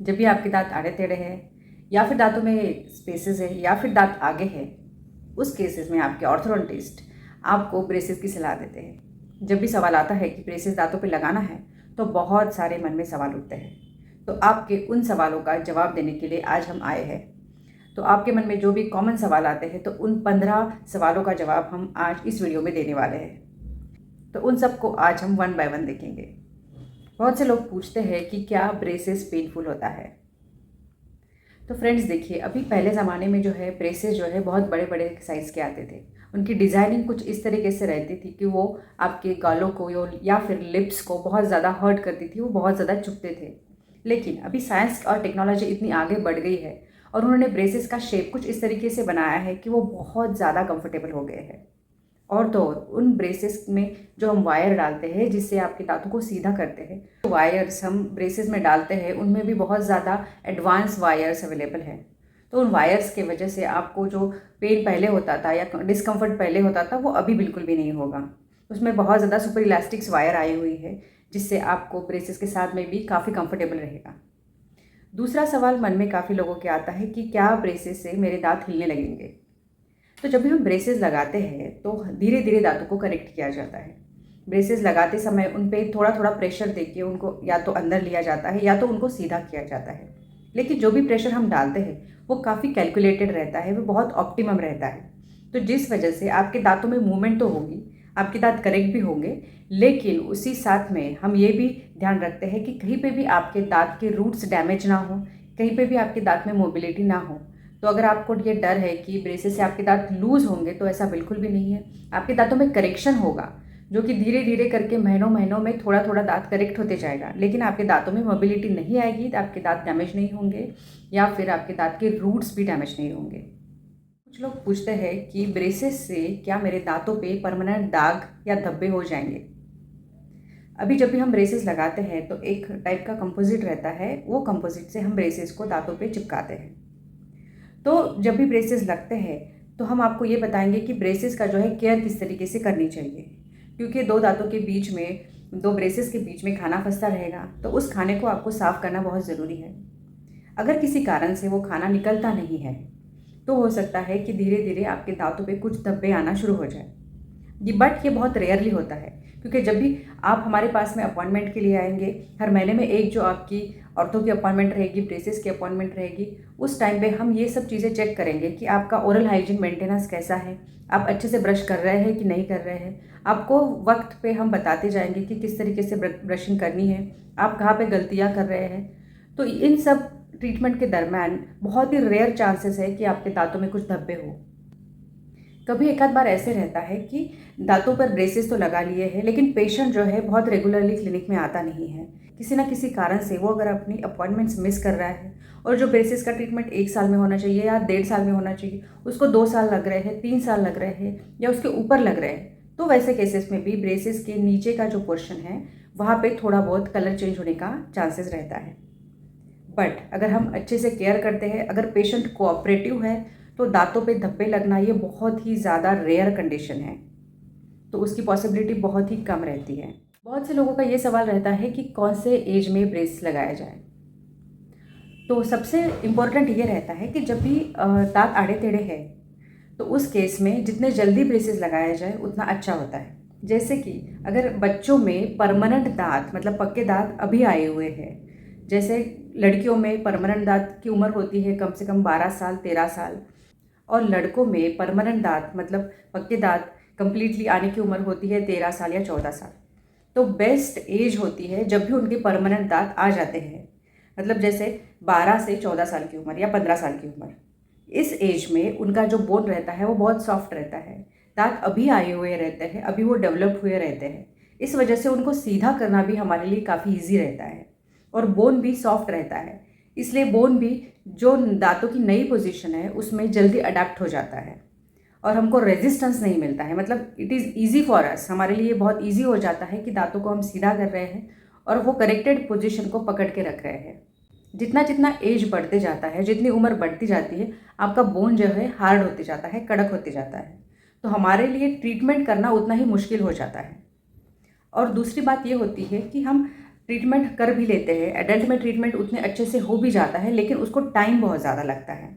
जब भी आपके दांत आड़े टेढ़े हैं या फिर दांतों में स्पेसेस है या फिर दांत आगे है, उस केसेस में आपके ऑर्थोडोंटिस्ट आपको ब्रेसेस की सलाह देते हैं। जब भी सवाल आता है कि ब्रेसेस दांतों पे लगाना है तो बहुत सारे मन में सवाल उठते हैं। तो आपके उन सवालों का जवाब देने के लिए आज हम आए हैं। तो आपके मन में जो भी कॉमन सवाल आते हैं तो उन 15 सवालों का जवाब हम आज इस वीडियो में देने वाले हैं। तो उन सबको आज हम वन बाय वन देखेंगे। बहुत से लोग पूछते हैं कि क्या ब्रेसेस पेनफुल होता है। तो फ्रेंड्स देखिए, अभी पहले ज़माने में जो है ब्रेसेस जो है बहुत बड़े बड़े साइज़ के आते थे। उनकी डिज़ाइनिंग कुछ इस तरीके से रहती थी कि वो आपके गालों को या फिर लिप्स को बहुत ज़्यादा हर्ट करती थी, वो बहुत ज़्यादा चुभते थे। लेकिन अभी साइंस और टेक्नोलॉजी इतनी आगे बढ़ गई है और उन्होंने ब्रेसेस का शेप कुछ इस तरीके से बनाया है कि वो बहुत ज़्यादा कंफर्टेबल हो गए हैं। और तो और उन ब्रेसेस में जो हम वायर डालते हैं जिससे आपके दांतों को सीधा करते हैं, तो वायर्स हम ब्रेसेस में डालते हैं उनमें भी बहुत ज़्यादा एडवांस वायर्स अवेलेबल हैं। तो उन वायर्स के वजह से आपको जो पेन पहले होता था या डिस्कम्फर्ट पहले होता था वो अभी बिल्कुल भी नहीं होगा। उसमें बहुत ज़्यादा सुपर इलास्टिक्स वायर आई हुई है जिससे आपको ब्रेसेस के साथ में भी काफ़ी कंफर्टेबल रहेगा। दूसरा सवाल मन में काफ़ी लोगों के आता है कि क्या ब्रेसेस से मेरे दांत हिलने लगेंगे। तो जब भी हम ब्रेसेस लगाते हैं तो धीरे धीरे दांतों को करेक्ट किया जाता है। ब्रेसेस लगाते समय उन पे थोड़ा थोड़ा प्रेशर देके उनको या तो अंदर लिया जाता है या तो उनको सीधा किया जाता है। लेकिन जो भी प्रेशर हम डालते हैं वो काफ़ी कैलकुलेटेड रहता है, वो बहुत ऑप्टिमम रहता है। तो जिस वजह से आपके दांतों में मूवमेंट तो होगी, आपके दांत करेक्ट भी होंगे, लेकिन उसी साथ में हम ये भी ध्यान रखते हैं कि कहीं पे भी आपके दांत के रूट्स डैमेज ना हो, कहीं पे भी आपके दांत में मोबिलिटी ना हो। तो अगर आपको ये डर है कि ब्रेसेस से आपके दांत लूज़ होंगे तो ऐसा बिल्कुल भी नहीं है। आपके दांतों में करेक्शन होगा जो कि धीरे धीरे करके महीनों महीनों में थोड़ा थोड़ा दांत करेक्ट होते जाएगा, लेकिन आपके दांतों में मोबिलिटी नहीं आएगी, तो आपके दांत डैमेज नहीं होंगे या फिर आपके दांत के रूट्स भी डैमेज नहीं होंगे। कुछ लोग पूछते हैं कि ब्रेसेस से क्या मेरे दांतों पे परमानेंट दाग या धब्बे हो जाएंगे। अभी जब भी हम ब्रेसेस लगाते हैं तो एक टाइप का कंपोजिट रहता है, वो कंपोजिट से हम ब्रेसेस को दांतों पे चिपकाते हैं। तो जब भी ब्रेसेस लगते हैं तो हम आपको ये बताएंगे कि ब्रेसेस का जो है केयर किस तरीके से करनी चाहिए, क्योंकि दो दांतों के बीच में, दो ब्रेसेस के बीच में खाना फंसता रहेगा तो उस खाने को आपको साफ़ करना बहुत ज़रूरी है। अगर किसी कारण से वो खाना निकलता नहीं है तो हो सकता है कि धीरे धीरे आपके दांतों पे कुछ धब्बे आना शुरू हो जाए। ये बहुत रेयरली होता है, क्योंकि जब भी आप हमारे पास में अपॉइंटमेंट के लिए आएंगे, हर महीने में एक जो आपकी ऑर्थो की अपॉइंटमेंट रहेगी, ब्रेसेस की अपॉइंटमेंट रहेगी, उस टाइम पे हम ये सब चीज़ें चेक करेंगे कि आपका ओरल हाइजीन मेंटेनेंस कैसा है, आप अच्छे से ब्रश कर रहे हैं कि नहीं कर रहे हैं। आपको वक्त पे हम बताते जाएंगे कि किस तरीके से ब्रशिंग करनी है, आप कहाँ पे गलतियाँ कर रहे हैं। तो इन सब ट्रीटमेंट के दरम्यान बहुत ही रेयर चांसेस है कि आपके दांतों में कुछ धब्बे हो। कभी एक आध बार ऐसे रहता है कि दांतों पर ब्रेसेस तो लगा लिए हैं लेकिन पेशेंट जो है बहुत रेगुलरली क्लिनिक में आता नहीं है, किसी ना किसी कारण से वो अगर अपनी अपॉइंटमेंट्स मिस कर रहा है और जो ब्रेसेस का ट्रीटमेंट 1 साल में होना चाहिए या 1.5 साल में होना चाहिए उसको 2 साल लग रहे हैं, 3 साल लग रहे हैं या उसके ऊपर लग रहे हैं। तो वैसे केसेस में भी ब्रेसेस के नीचे का जो पोर्शन है वहाँ पर थोड़ा बहुत कलर चेंज होने का चांसेस रहता है। बट अगर हम अच्छे से केयर करते हैं, अगर पेशेंट कोऑपरेटिव है, तो दांतों पे धब्बे लगना ये बहुत ही ज़्यादा रेयर कंडीशन है, तो उसकी पॉसिबिलिटी बहुत ही कम रहती है। बहुत से लोगों का ये सवाल रहता है कि कौन से एज में ब्रेस लगाया जाए। तो सबसे इम्पोर्टेंट ये रहता है कि जब भी दांत आड़े टेढ़े हैं तो उस केस में जितने जल्दी ब्रेसेस लगाया जाए उतना अच्छा होता है। जैसे कि अगर बच्चों में परमानेंट दांत मतलब पक्के दांत अभी आए हुए हैं, जैसे लड़कियों में परमानेंट दांत की उम्र होती है कम से कम 12 साल 13 साल, और लड़कों में परमानेंट दांत मतलब पक्के दांत कंप्लीटली आने की उम्र होती है 13 साल या 14 साल। तो बेस्ट एज होती है जब भी उनके परमानेंट दांत आ जाते हैं, मतलब जैसे 12 से 14 साल की उम्र या 15 साल की उम्र। इस एज में उनका जो बोन रहता है वो बहुत सॉफ्ट रहता है, दांत अभी आए हुए रहते हैं, अभी वो डेवलप हुए रहते हैं। इस वजह से उनको सीधा करना भी हमारे लिए काफ़ी ईजी रहता है और बोन भी सॉफ्ट रहता है, इसलिए बोन भी जो दांतों की नई पोजीशन है उसमें जल्दी अडेप्ट हो जाता है और हमको रेजिस्टेंस नहीं मिलता है। मतलब it is easy for us, हमारे लिए बहुत ईजी हो जाता है कि दांतों को हम सीधा कर रहे हैं और वो करेक्टेड पोजीशन को पकड़ के रख रहे हैं। जितना जितना एज बढ़ते जाता है, जितनी उम्र बढ़ती जाती है, आपका बोन जो है हार्ड होते जाता है, कड़क होते जाता है, तो हमारे लिए ट्रीटमेंट करना उतना ही मुश्किल हो जाता है। और दूसरी बात ये होती है कि हम ट्रीटमेंट कर भी लेते हैं, एडल्ट में ट्रीटमेंट उतने अच्छे से हो भी जाता है, लेकिन उसको टाइम बहुत ज़्यादा लगता है।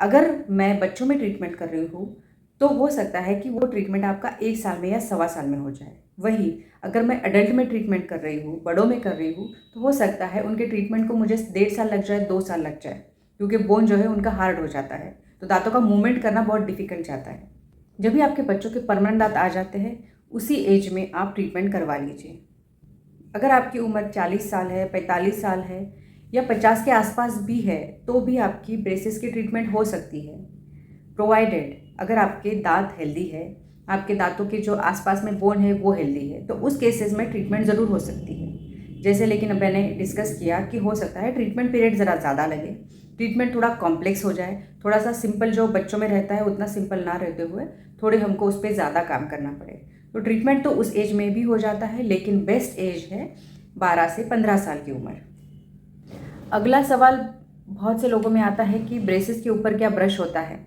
अगर मैं बच्चों में ट्रीटमेंट कर रही हूँ तो हो सकता है कि वो ट्रीटमेंट आपका 1 साल में या सवा साल में हो जाए। वहीं अगर मैं एडल्ट में ट्रीटमेंट कर रही हूँ, बड़ों में कर रही हूँ, तो हो सकता है उनके ट्रीटमेंट को मुझे 1.5 साल लग जाए, 2 साल लग जाए, क्योंकि बोन जो है उनका हार्ड हो जाता है, तो दांतों का मूवमेंट करना बहुत डिफिकल्ट जाता है। जब भी आपके बच्चों के परमानेंट दांत आ जाते हैं, उसी एज में आप ट्रीटमेंट करवा लीजिए। अगर आपकी उम्र 40 साल है, 45 साल है या 50 के आसपास भी है, तो भी आपकी ब्रेसेस की ट्रीटमेंट हो सकती है, प्रोवाइडेड अगर आपके दांत हेल्दी है, आपके दांतों के जो आसपास में बोन है वो हेल्दी है, तो उस केसेस में ट्रीटमेंट ज़रूर हो सकती है। जैसे लेकिन अब मैंने डिस्कस किया कि हो सकता है ट्रीटमेंट पीरियड ज़रा ज़्यादा लगे, ट्रीटमेंट थोड़ा कॉम्प्लेक्स हो जाए, थोड़ा सा सिंपल जो बच्चों में रहता है उतना सिंपल ना रहते हुए थोड़े हमको उस पर ज़्यादा काम करना पड़े। तो ट्रीटमेंट तो उस एज में भी हो जाता है, लेकिन बेस्ट एज है 12 से 15 साल की उम्र। अगला सवाल बहुत से लोगों में आता है कि ब्रेसेस के ऊपर क्या ब्रश होता है।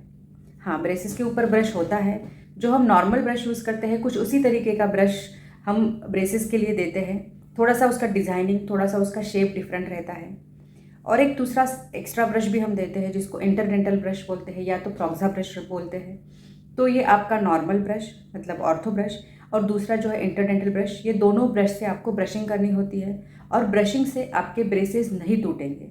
हाँ, ब्रेसेस के ऊपर ब्रश होता है। जो हम नॉर्मल ब्रश यूज़ करते हैं, कुछ उसी तरीके का ब्रश हम ब्रेसेस के लिए देते हैं। थोड़ा सा उसका डिज़ाइनिंग, थोड़ा सा उसका शेप डिफरेंट रहता है। और एक दूसरा एक्स्ट्रा ब्रश भी हम देते हैं जिसको इंटरडेंटल ब्रश बोलते हैं या तो प्रोक्सा ब्रश बोलते हैं। तो ये आपका नॉर्मल ब्रश मतलब ऑर्थो ब्रश, और दूसरा जो है इंटरडेंटल ब्रश, ये दोनों ब्रश से आपको ब्रशिंग करनी होती है और ब्रशिंग से आपके ब्रेसेस नहीं टूटेंगे।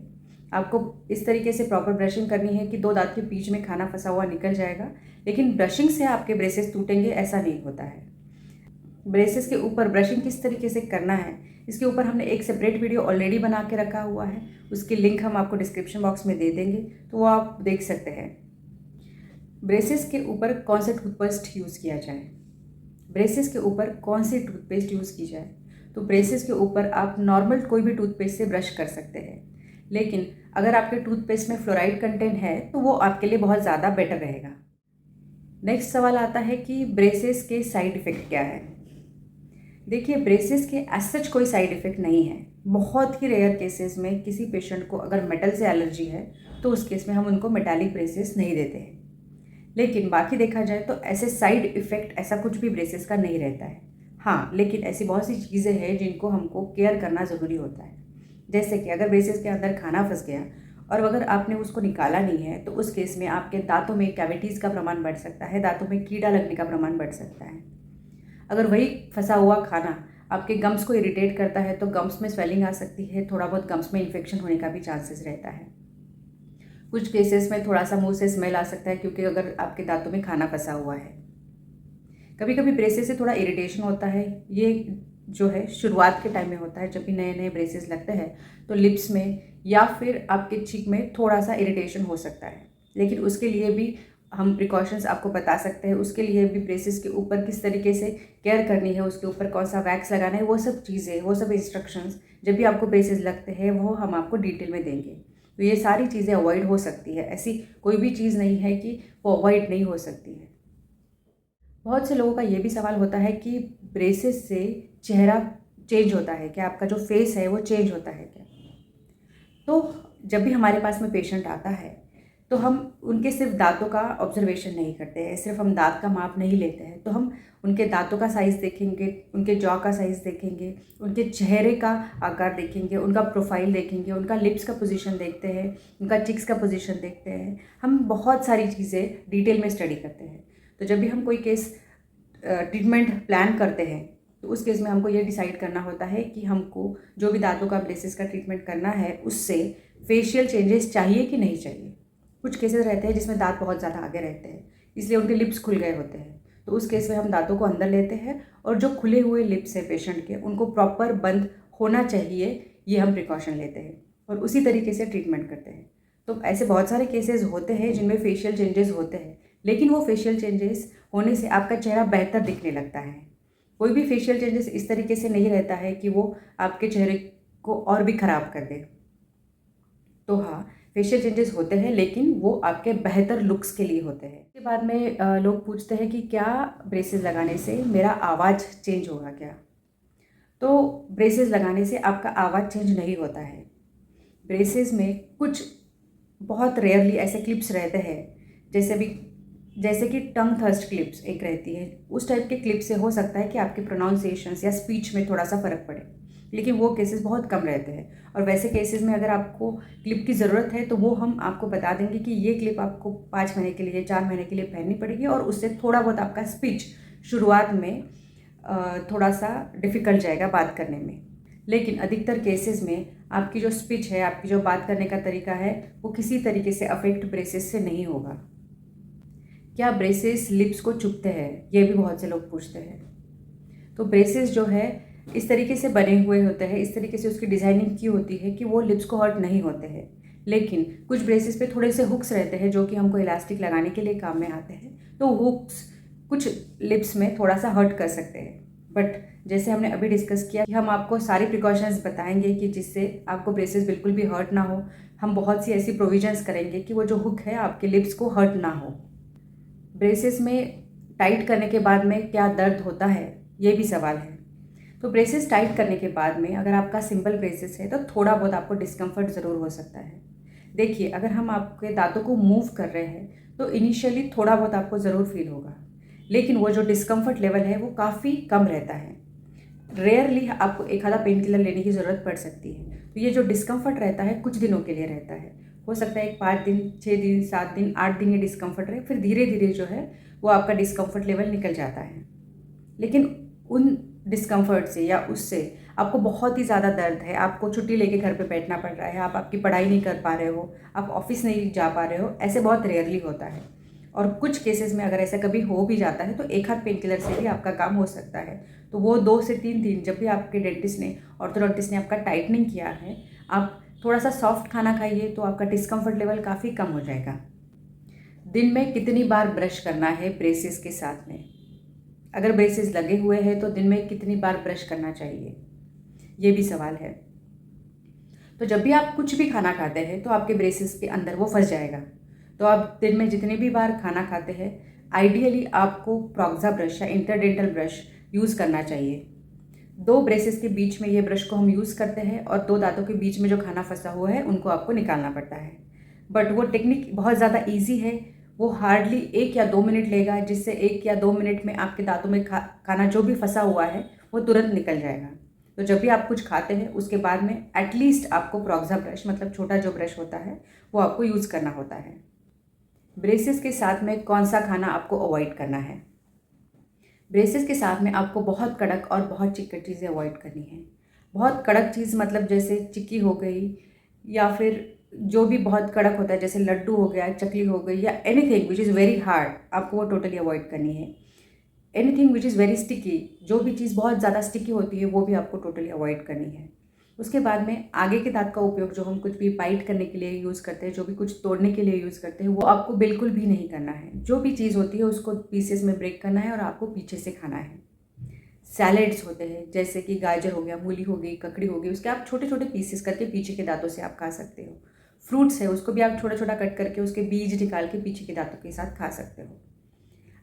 आपको इस तरीके से प्रॉपर ब्रशिंग करनी है कि 2 दांत के बीच में खाना फंसा हुआ निकल जाएगा, लेकिन ब्रशिंग से आपके ब्रेसेस टूटेंगे ऐसा नहीं होता है। ब्रेसेस के ऊपर ब्रशिंग किस तरीके से करना है, इसके ऊपर हमने एक सेपरेट वीडियो ऑलरेडी बना के रखा हुआ है, उसकी लिंक हम आपको डिस्क्रिप्शन बॉक्स में दे देंगे, तो वो आप देख सकते हैं। ब्रेसेस के ऊपर कौन सा टूथपेस्ट यूज़ किया जाए, ब्रेसेस के ऊपर कौन सी टूथपेस्ट यूज़ की जाए, तो ब्रेसेस के ऊपर आप नॉर्मल कोई भी टूथपेस्ट से ब्रश कर सकते हैं, लेकिन अगर आपके टूथपेस्ट में फ्लोराइड कंटेंट है तो वो आपके लिए बहुत ज़्यादा बेटर रहेगा। नेक्स्ट सवाल आता है कि ब्रेसेस के साइड इफ़ेक्ट क्या है। देखिए, ब्रेसेस के एज सच कोई साइड इफ़ेक्ट नहीं है। बहुत ही रेयर केसेस में किसी पेशेंट को अगर मेटल से एलर्जी है तो उस केस में हम उनको मेटालिक ब्रेसेस नहीं देते हैं, लेकिन बाकी देखा जाए तो ऐसे साइड इफ़ेक्ट ऐसा कुछ भी ब्रेसेस का नहीं रहता है। हाँ, लेकिन ऐसी बहुत सी चीज़ें हैं जिनको हमको केयर करना ज़रूरी होता है। जैसे कि अगर ब्रेसेस के अंदर खाना फंस गया और अगर आपने उसको निकाला नहीं है, तो उस केस में आपके दांतों में कैविटीज़ का प्रमाण बढ़ सकता है, दांतों में कीड़ा लगने का प्रमाण बढ़ सकता है। अगर वही फंसा हुआ खाना आपके गम्स को इरिटेट करता है तो गम्स में स्वेलिंग आ सकती है, थोड़ा बहुत गम्स में इन्फेक्शन होने का भी चांसेस रहता है। कुछ केसेस में थोड़ा सा मुंह से स्मेल आ सकता है, क्योंकि अगर आपके दांतों में खाना फंसा हुआ है। कभी कभी ब्रेसेस से थोड़ा इरिटेशन होता है, ये जो है शुरुआत के टाइम में होता है, जब भी नए नए ब्रेसेस लगते हैं तो लिप्स में या फिर आपके चीक में थोड़ा सा इरिटेशन हो सकता है, लेकिन उसके लिए भी हम प्रिकॉशंस आपको बता सकते हैं। उसके लिए भी ब्रेसेस के ऊपर किस तरीके से केयर करनी है, उसके ऊपर कौन सा वैक्स लगाना है, वो सब चीज़ें, वो सब इंस्ट्रक्शंस जब भी आपको ब्रेसेस लगते हैं वो हम आपको डिटेल में देंगे। तो ये सारी चीज़ें अवॉइड हो सकती है, ऐसी कोई भी चीज़ नहीं है कि वो अवॉइड नहीं हो सकती है। बहुत से लोगों का ये भी सवाल होता है कि ब्रेसेस से चेहरा चेंज होता है क्या, आपका जो फेस है वो चेंज होता है क्या। तो जब भी हमारे पास में पेशेंट आता है तो हम उनके सिर्फ दांतों का ऑब्जर्वेशन नहीं करते हैं, सिर्फ हम दांत का माप नहीं लेते हैं, तो हम उनके दांतों का साइज़ देखेंगे, उनके जॉ का साइज़ देखेंगे, उनके चेहरे का आकार देखेंगे, उनका प्रोफाइल देखेंगे, उनका लिप्स का पोजीशन देखते हैं, उनका चिक्स का पोजीशन देखते हैं। हम बहुत सारी चीज़ें डिटेल में स्टडी करते हैं। तो जब भी हम कोई केस ट्रीटमेंट प्लान करते हैं तो उस केस में हमको ये डिसाइड करना होता है कि हमको जो भी दांतों का ब्रेसेस का ट्रीटमेंट करना है उससे फेशियल चेंजेस चाहिए कि नहीं चाहिए। कुछ केसेस रहते हैं जिसमें दांत बहुत ज़्यादा आगे रहते हैं, इसलिए उनके लिप्स खुल गए होते हैं, तो उस केस में हम दांतों को अंदर लेते हैं और जो खुले हुए लिप्स है पेशेंट के उनको प्रॉपर बंद होना चाहिए, ये हम प्रिकॉशन लेते हैं और उसी तरीके से ट्रीटमेंट करते हैं। तो ऐसे बहुत सारे केसेस होते हैं जिनमें फेशियल चेंजेस होते हैं, लेकिन वो फेशियल चेंजेस होने से आपका चेहरा बेहतर दिखने लगता है। कोई भी फेशियल चेंजेस इस तरीके से नहीं रहता है कि वो आपके चेहरे को और भी ख़राब कर दे। तो हाँ, फेशियल चेंजेस होते हैं, लेकिन वो आपके बेहतर लुक्स के लिए होते हैं। इसके बाद में लोग पूछते हैं कि क्या ब्रेसेस लगाने से मेरा आवाज़ चेंज होगा क्या। तो ब्रेसेस लगाने से आपका आवाज़ चेंज नहीं होता है। ब्रेसेस में कुछ बहुत रेयरली ऐसे क्लिप्स रहते हैं, जैसे कि टंग थर्स्ट क्लिप्स एक रहती है, उस टाइप के क्लिप से हो सकता है कि आपके प्रोनाउंसिएशंस या स्पीच में थोड़ा सा फ़र्क पड़े। लेकिन वो केसेस बहुत कम रहते हैं। और वैसे केसेस में अगर आपको क्लिप की ज़रूरत है तो वो हम आपको बता देंगे कि ये क्लिप आपको 5 महीने के लिए, 4 महीने के लिए पहननी पड़ेगी, और उससे थोड़ा बहुत आपका स्पीच शुरुआत में थोड़ा सा डिफ़िकल्ट जाएगा बात करने में। लेकिन अधिकतर केसेस में आपकी जो स्पीच है, आपकी जो बात करने का तरीका है, वो किसी तरीके से अफेक्ट ब्रेसेस से नहीं होगा। क्या ब्रेसेस लिप्स को चुभते हैं, ये भी बहुत से लोग पूछते हैं। तो ब्रेसेस जो है इस तरीके से बने हुए होते हैं, इस तरीके से उसकी डिज़ाइनिंग की होती है कि वो लिप्स को हर्ट नहीं होते हैं। लेकिन कुछ ब्रेसेस पे थोड़े से हुक्स रहते हैं जो कि हमको इलास्टिक लगाने के लिए काम में आते हैं, तो हुक्स कुछ लिप्स में थोड़ा सा हर्ट कर सकते हैं। बट जैसे हमने अभी डिस्कस किया कि हम आपको सारी प्रिकॉशंस बताएंगे कि जिससे आपको ब्रेसेस बिल्कुल भी हर्ट ना हो। हम बहुत सी ऐसी प्रोविजंस करेंगे कि वो जो हुक है आपके लिप्स को हर्ट ना हो। ब्रेसेस में टाइट करने के बाद में क्या दर्द होता है, ये भी सवाल है। तो ब्रेसेस टाइट करने के बाद में अगर आपका सिंपल ब्रेसेस है तो थोड़ा बहुत आपको डिस्कम्फर्ट ज़रूर हो सकता है। देखिए, अगर हम आपके दांतों को मूव कर रहे हैं तो इनिशियली थोड़ा बहुत आपको ज़रूर फील होगा, लेकिन वो जो डिस्कम्फर्ट लेवल है वो काफ़ी कम रहता है। रेयरली आपको एक आधा पेन किलर लेने की ज़रूरत पड़ सकती है। तो ये जो डिस्कम्फर्ट रहता है कुछ दिनों के लिए रहता है। हो सकता है 5 दिन, 6 दिन, 7 दिन, 8 दिन ये डिस्कम्फर्ट रहे, फिर धीरे धीरे जो है वो आपका डिस्कम्फर्ट लेवल निकल जाता है। लेकिन उन डिस्कम्फर्ट से या उससे आपको बहुत ही ज़्यादा दर्द है, आपको छुट्टी लेके घर पे बैठना पड़ रहा है, आप आपकी पढ़ाई नहीं कर पा रहे हो, आप ऑफिस नहीं जा पा रहे हो, ऐसे बहुत रेयरली होता है। और कुछ केसेस में अगर ऐसा कभी हो भी जाता है तो एक हाथ पेन किलर से भी आपका काम हो सकता है। तो वो 2 से 3 दिन जब भी आपके डेंटिस्ट ने, ऑर्थोडोंटिस्ट ने आपका टाइटनिंग किया है, आप थोड़ा सा सॉफ्ट खाना खाइए तो आपका डिस्कम्फर्ट लेवल काफ़ी कम हो जाएगा। दिन में कितनी बार ब्रश करना है ब्रेसेस के साथ में? अगर ब्रेसेस लगे हुए हैं तो दिन में कितनी बार ब्रश करना चाहिए, ये भी सवाल है। तो जब भी आप कुछ भी खाना खाते हैं तो आपके ब्रेसेस के अंदर वो फंस जाएगा। तो आप दिन में जितनी भी बार खाना खाते हैं, आइडियली आपको प्रोक्सा ब्रश या इंटरडेंटल ब्रश यूज़ करना चाहिए। 2 ब्रेसेस के बीच में ये ब्रश को हम यूज़ करते हैं और 2 दांतों के बीच में जो खाना फंसा हुआ है उनको आपको निकालना पड़ता है। बट वो टेक्निक बहुत ज़्यादा ईजी है। वो हार्डली 1 या 2 मिनट लेगा, जिससे 1 या 2 मिनट में आपके दांतों में खाना जो भी फंसा हुआ है वो तुरंत निकल जाएगा। तो जब भी आप कुछ खाते हैं उसके बाद में एटलीस्ट आपको प्रोक्सा ब्रश, मतलब छोटा जो ब्रश होता है, वो आपको यूज़ करना होता है। ब्रेसेस के साथ में कौन सा खाना आपको अवॉइड करना है? ब्रेसेस के साथ में आपको बहुत कड़क और बहुत चिकन चीज़ें अवॉइड करनी है। बहुत कड़क चीज़ मतलब जैसे चिक्की हो गई, या फिर जो भी बहुत कड़क होता है जैसे लड्डू हो गया, चकली हो गई, या anything which is very hard, आपको वो टोटली अवॉइड करनी है। Anything which is very sticky, जो भी चीज़ बहुत ज़्यादा स्टिकी होती है वो भी आपको टोटली अवॉइड करनी है। उसके बाद में आगे के दांत का उपयोग जो हम कुछ भी बाइट करने के लिए यूज़ करते हैं, जो भी कुछ तोड़ने के लिए यूज़ करते हैं, वो आपको बिल्कुल भी नहीं करना है। जो भी चीज़ होती है उसको पीसेस में ब्रेक करना है और आपको पीछे से खाना है। सैलेड्स होते हैं जैसे कि गाजर हो गया, मूली हो गई, ककड़ी हो गई, उसके आप छोटे छोटे पीसेस करके पीछे के दांतों से आप खा सकते हो। फ्रूट्स है उसको भी आप छोटा छोटा कट करके उसके बीज निकाल के पीछे के दांतों के साथ खा सकते हो।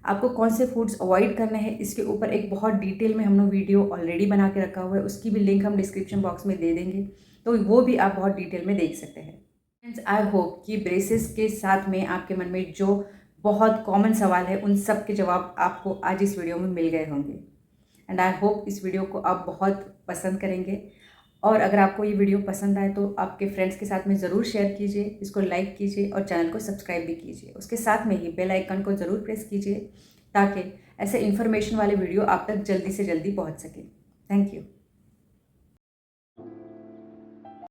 आपको कौन से फूड्स अवॉइड करने हैं इसके ऊपर एक बहुत डिटेल में हमने वीडियो ऑलरेडी बना के रखा हुआ है, उसकी भी लिंक हम डिस्क्रिप्शन बॉक्स में दे देंगे, तो वो भी आप बहुत डिटेल में देख सकते हैं। फ्रेंड्स, आई होप कि ब्रेसेस के साथ में आपके मन में जो बहुत कॉमन सवाल है उन सब के जवाब आपको आज इस वीडियो में मिल गए होंगे। एंड आई होप इस वीडियो को आप बहुत पसंद करेंगे। और अगर आपको ये वीडियो पसंद आए तो आपके फ्रेंड्स के साथ में ज़रूर शेयर कीजिए, इसको लाइक कीजिए और चैनल को सब्सक्राइब भी कीजिए। उसके साथ में ही बेल आइकन को ज़रूर प्रेस कीजिए ताकि ऐसे इन्फॉर्मेशन वाले वीडियो आप तक जल्दी से जल्दी पहुंच सके। Thank you.